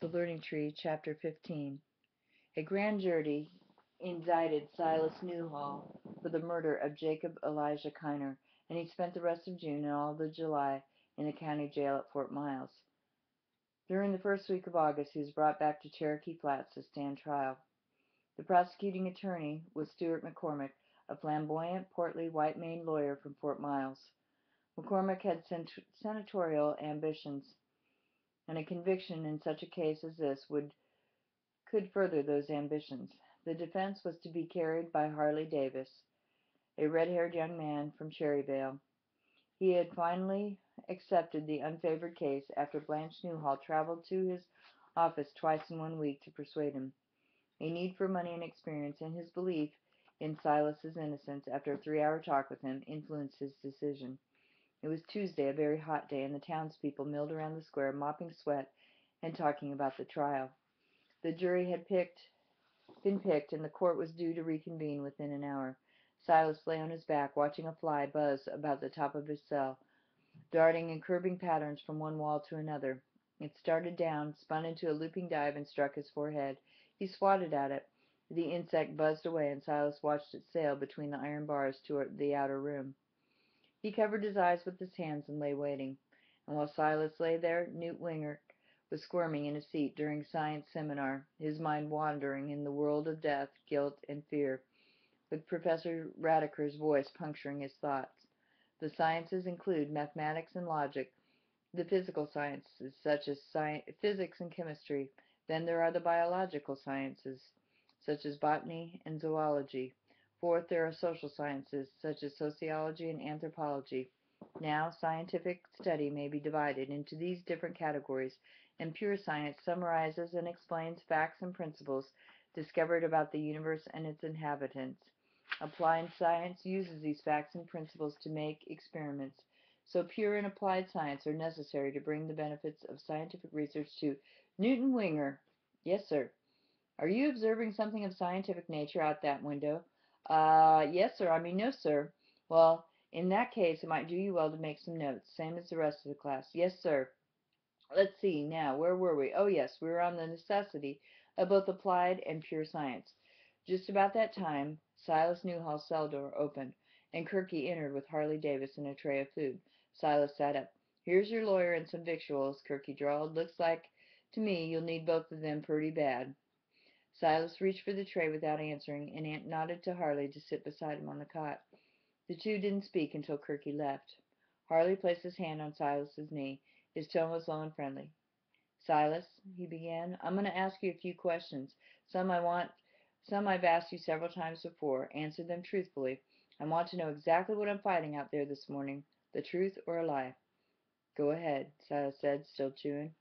The Learning Tree, Chapter 15. A grand jury indicted Silas Newhall for the murder of Jacob Elijah Kiner, and he spent the rest of June and all of July in the county jail at Fort Miles. During the first week of August, he was brought back to Cherokee Flats to stand trial. The prosecuting attorney was Stuart McCormick, a flamboyant, portly, white-maned lawyer from Fort Miles. McCormick had senatorial ambitions, and a conviction in such a case as this could further those ambitions. The defense was to be carried by Harley Davis, a red-haired young man from Cherryvale. He had finally accepted the unfavored case after Blanche Newhall traveled to his office twice in 1 week to persuade him. A need for money and experience, and his belief in Silas's innocence after a 3-hour talk with him, influenced his decision. It was Tuesday, a very hot day, and the townspeople milled around the square, mopping sweat and talking about the trial. The jury had been picked, and the court was due to reconvene within an hour. Silas lay on his back, watching a fly buzz about the top of his cell, darting in curving patterns from one wall to another. It started down, spun into a looping dive, and struck his forehead. He swatted at it. The insect buzzed away, and Silas watched it sail between the iron bars toward the outer room. He covered his eyes with his hands and lay waiting. And while Silas lay there, Newt Wingert was squirming in his seat during science seminar, his mind wandering in the world of death, guilt, and fear, with Professor Radiker's voice puncturing his thoughts. The sciences include mathematics and logic, the physical sciences such as physics and chemistry. Then there are the biological sciences such as botany and zoology. Fourth, there are social sciences such as sociology and anthropology. Now, scientific study may be divided into these different categories, and pure science summarizes and explains facts and principles discovered about the universe and its inhabitants. Applied science uses these facts and principles to make experiments. So pure and applied science are necessary to bring the benefits of scientific research to Newton Winger. Yes, sir. Are you observing something of scientific nature out that window? Yes, sir. I mean, no, sir. Well, in that case, it might do you well to make some notes, same as the rest of the class. Yes, sir. Let's see, now, where were we? Oh, yes, we were on the necessity of both applied and pure science. Just about that time, Silas Newhall's cell door opened, and Kirky entered with Harley Davis and a tray of food. Silas sat up. "Here's your lawyer and some victuals," Kirky drawled. "Looks like to me you'll need both of them pretty bad." Silas reached for the tray without answering, and Aunt nodded to Harley to sit beside him on the cot. The two didn't speak until Kirky left. Harley placed his hand on Silas's knee. His tone was low and friendly. "Silas," he began, "I'm going to ask you a few questions. Some I've asked you several times before. Answer them truthfully. I want to know exactly what I'm fighting out there this morning, the truth or a lie." "Go ahead," Silas said, still chewing.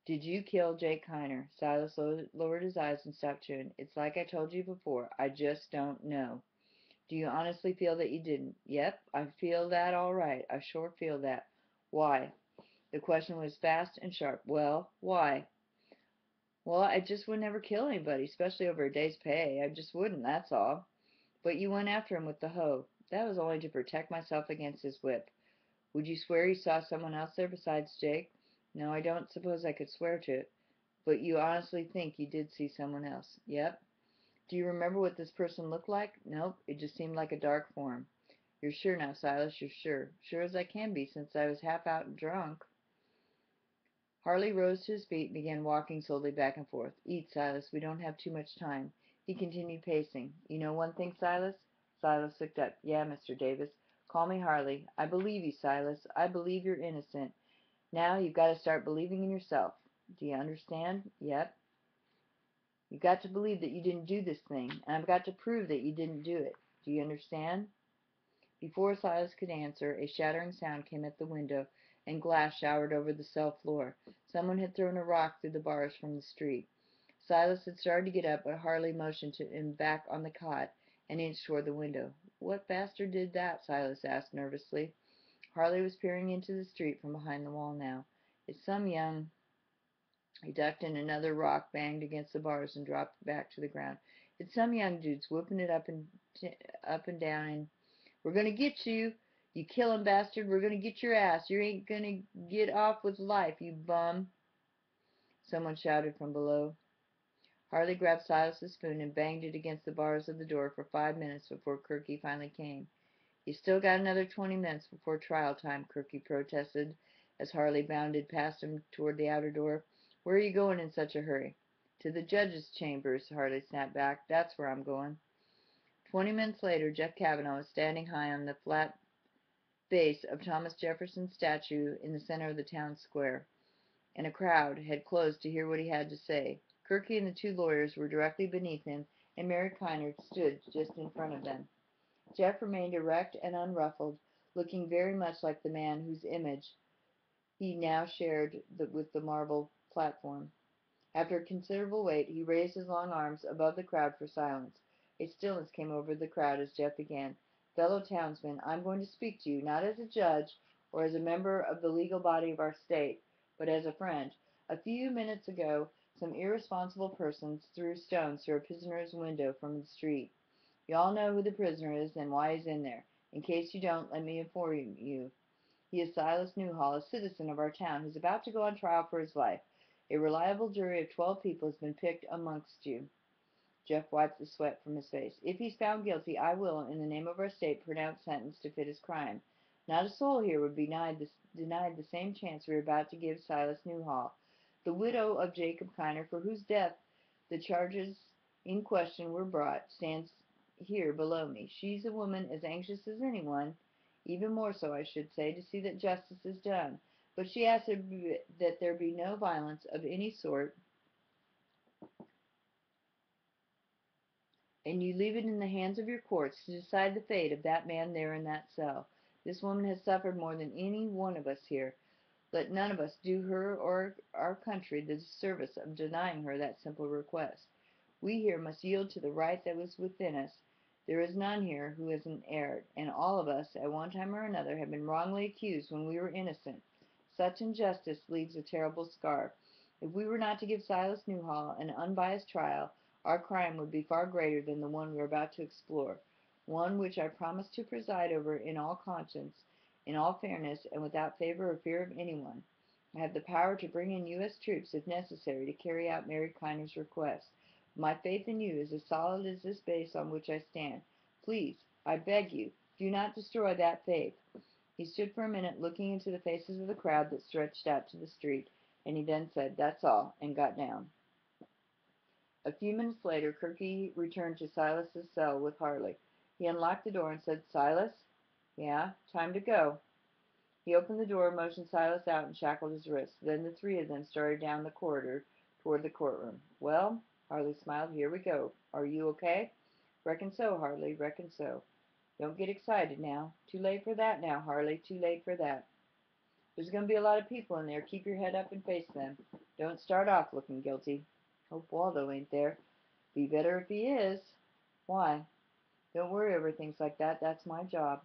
"Did you kill Jake Kiner?" Silas lowered his eyes and stopped chewing. "It's like I told you before. I just don't know." "Do you honestly feel that you didn't?" "Yep, I feel that all right. I sure feel that." "Why?" The question was fast and sharp. "Well, why?" "Well, I just would never kill anybody, especially over a day's pay. I just wouldn't, that's all." "But you went after him with the hoe." "That was only to protect myself against his whip." "Would you swear you saw someone else there besides Jake?" "No, I don't suppose I could swear to it." "But you honestly think you did see someone else?" "Yep." "Do you remember what this person looked like?" "Nope, it just seemed like a dark form." "You're sure now, Silas, you're sure?" "Sure as I can be, since I was half out and drunk." Harley rose to his feet and began walking slowly back and forth. "Eat, Silas. We don't have too much time." He continued pacing. "You know one thing, Silas?" Silas looked up. "Yeah, Mr. Davis." "Call me Harley. I believe you, Silas. I believe you're innocent. Now you've got to start believing in yourself. Do you understand?" "Yep." "You've got to believe that you didn't do this thing, and I've got to prove that you didn't do it. Do you understand?" Before Silas could answer, a shattering sound came at the window, and glass showered over the cell floor. Someone had thrown a rock through the bars from the street. Silas had started to get up, but Harley motioned him back on the cot and inched toward the window. "What bastard did that?" Silas asked nervously. Harley was peering into the street from behind the wall now. "It's some young—" He ducked, and another rock banged against the bars and dropped back to the ground. "It's some young dudes whooping it up and down and— We're gonna get you, you killin' bastard. We're gonna get your ass. You ain't gonna get off with life, you bum." someone shouted from below. Harley grabbed Silas's spoon and banged it against the bars of the door for 5 minutes before Kirky finally came. "You still got another 20 minutes before trial time," Kirky protested as Harley bounded past him toward the outer door. "Where are you going in such a hurry?" "To the judge's chambers," Harley snapped back. "That's where I'm going." 20 minutes later, Jeff Kavanaugh was standing high on the flat base of Thomas Jefferson's statue in the center of the town square, and a crowd had closed to hear what he had to say. Kirky and the two lawyers were directly beneath him, and Mary Kiner stood just in front of them. Jeff remained erect and unruffled, looking very much like the man whose image he now shared with the marble platform. After a considerable wait, he raised his long arms above the crowd for silence. A stillness came over the crowd as Jeff began. "Fellow townsmen, I'm going to speak to you, not as a judge or as a member of the legal body of our state, but as a friend. A few minutes ago, some irresponsible persons threw stones through a prisoner's window from the street. You all know who the prisoner is and why he's in there. In case you don't, let me inform you. He is Silas Newhall, a citizen of our town who's about to go on trial for his life. A reliable jury of 12 people has been picked amongst you." Jeff wiped the sweat from his face. "If he's found guilty, I will, in the name of our state, pronounce sentence to fit his crime. Not a soul here would be denied the same chance we are about to give Silas Newhall. The widow of Jacob Kiner, for whose death the charges in question were brought, stands here below me. She's a woman as anxious as anyone, even more so, I should say, to see that justice is done. But she asks that there be no violence of any sort, and you leave it in the hands of your courts to decide the fate of that man there in that cell. This woman has suffered more than any one of us here. Let none of us do her or our country the disservice of denying her that simple request. We here must yield to the right that was within us. There is none here who hasn't erred, and all of us, at one time or another, have been wrongly accused when we were innocent. Such injustice leaves a terrible scar. If we were not to give Silas Newhall an unbiased trial, our crime would be far greater than the one we are about to explore, one which I promise to preside over in all conscience, in all fairness, and without favor or fear of anyone. I have the power to bring in U.S. troops, if necessary, to carry out Mary Kiner's request. My faith in you is as solid as this base on which I stand. Please, I beg you, do not destroy that faith." He stood for a minute looking into the faces of the crowd that stretched out to the street, and he then said, "That's all," and got down. A few minutes later, Kirky returned to Silas's cell with Harley. He unlocked the door and said, "Silas?" "Yeah, time to go." He opened the door, motioned Silas out, and shackled his wrists. Then the three of them started down the corridor toward the courtroom. "Well," Harley smiled, "here we go. Are you okay?" "Reckon so, Harley, reckon so." "Don't get excited now. Too late for that now, Harley, too late for that. There's going to be a lot of people in there. Keep your head up and face them. Don't start off looking guilty. Hope Waldo ain't there. Be better if he is." "Why?" "Don't worry over things like that. That's my job."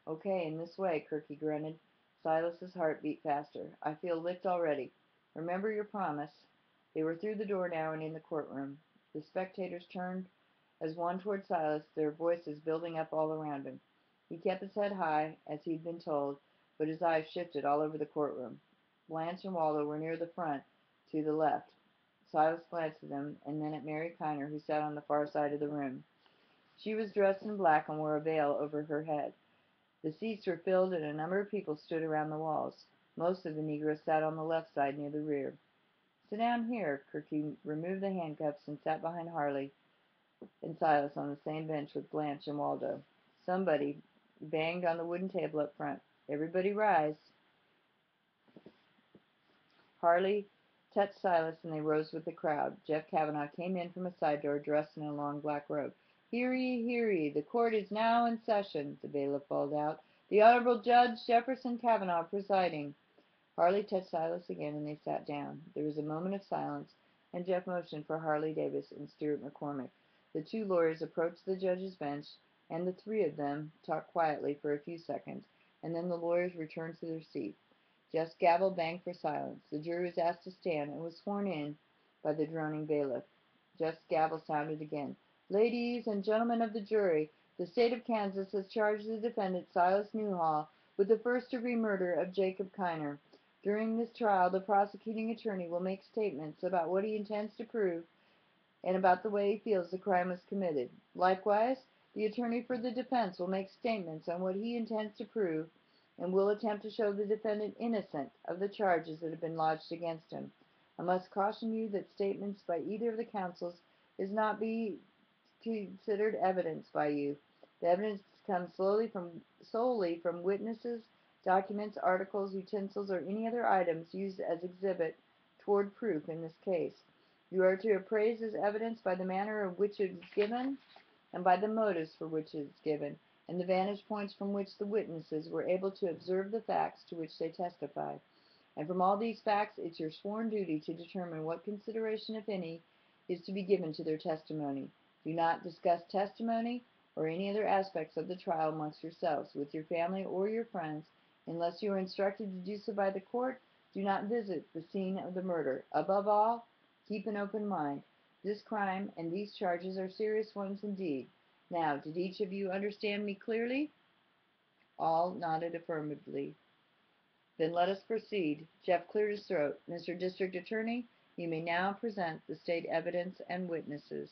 "Okay, in this way," Kirky grunted. Silas's heart beat faster. "I feel licked already. Remember your promise." They were through the door now and in the courtroom. The spectators turned as one toward Silas, their voices building up all around him. He kept his head high, as he'd been told, but his eyes shifted all over the courtroom. Blanche and Waldo were near the front, to the left. Silas glanced at them, and then at Mary Kiner, who sat on the far side of the room. She was dressed in black and wore a veil over her head. The seats were filled, and a number of people stood around the walls. Most of the negroes sat on the left side near the rear. "Sit down here." Kirky removed the handcuffs and sat behind Harley and Silas on the same bench with Blanche and Waldo. Somebody banged on the wooden table up front. "Everybody rise." Harley touched Silas, and they rose with the crowd. Jeff Kavanaugh came in from a side door, dressed in a long black robe. "Hear ye, hear ye! The court is now in session," the bailiff bawled out. "The Honorable Judge Jefferson Kavanaugh presiding." Harley touched Silas again, and they sat down. There was a moment of silence, and Jeff motioned for Harley Davis and Stuart McCormick. The two lawyers approached the judge's bench, and the three of them talked quietly for a few seconds, and then the lawyers returned to their seats. Jeff's gavel banged for silence. The jury was asked to stand, and was sworn in by the droning bailiff. Jeff's gavel sounded again. "Ladies and gentlemen of the jury, the state of Kansas has charged the defendant, Silas Newhall, with the first-degree murder of Jacob Kiner. During this trial, the prosecuting attorney will make statements about what he intends to prove and about the way he feels the crime was committed. Likewise, the attorney for the defense will make statements on what he intends to prove and will attempt to show the defendant innocent of the charges that have been lodged against him. I must caution you that statements by either of the counsels is not be considered evidence by you. The evidence comes solely from witnesses, documents, articles, utensils, or any other items used as exhibit toward proof in this case. You are to appraise this evidence by the manner in which it is given and by the motives for which it is given, and the vantage points from which the witnesses were able to observe the facts to which they testify. And from all these facts, it's your sworn duty to determine what consideration, if any, is to be given to their testimony. Do not discuss testimony or any other aspects of the trial amongst yourselves, with your family or your friends, unless you are instructed to do so by the court. Do not visit the scene of the murder. Above all, keep an open mind. This crime and these charges are serious ones indeed. Now, did each of you understand me clearly? All nodded affirmatively. Then let us proceed. Jeff cleared his throat. Mr. District Attorney, you may now present the state evidence and witnesses.